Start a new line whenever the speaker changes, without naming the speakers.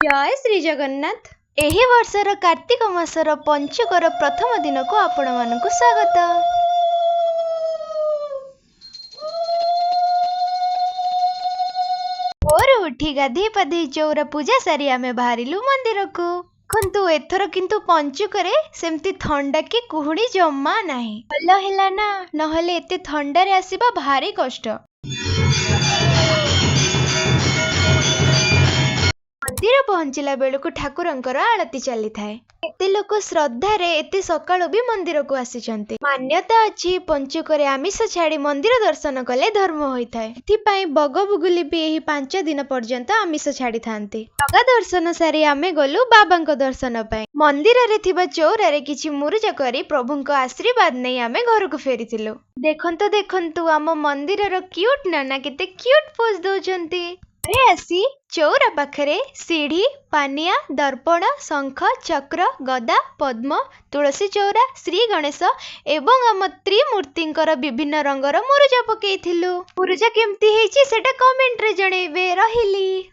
जय श्री जगन्नाथ। एही वर्षर कार्तिक मासर पंचुकर प्रथम दिन को आपण मानकु स्वागत। भोर उठी गाधे पाधे चौरा पूजा सारी आमे बाहरिलु मंदिर को। खंतु एथर किंतु पंचुकरे सेमती थंडा की कुहुड़ी जम्मा नाही। भल हेला ना, नहले एते थंडारे आसीबा भारी कष्ट। मंदिर पहुंचला बेलू ठाकुरंकर आरती चली थाए। एते लोक श्रद्धारे एते सकाळु भी मंदिर को आसीचंते। मान्यता अछि पंचुकरे आमिष छाड़ी मंदिर दर्शन कले धर्म होइथाए। एथिपाई बगबुगुली भी एही 5 दिन पर्यंत आमिष छाड़ी थांते। जगा दर्शन सारी आमे गलु बाबांको दर्शन पाई। मंदिर रे थिबा चौरारे किछि मुरुज करी प्रभुंको आशीर्वाद नै आमे घरको फेरिथिलु। देखंतु आम मंदिरर क्यूट नाना केते क्यूट पोज दउचंती। आसी चौरा पाखरे सीढ़ी, पानिया, दर्पण, शंख, चक्र, गदा, पद्म, तुलसी चौरा, श्री गणेश एवं आम त्रिमूर्तिंकर विभिन्न रंगर मुरुज पकेइथिलु। मुरुज केमती हेछि सेटा कमेंट रे जणेबे। रहिली।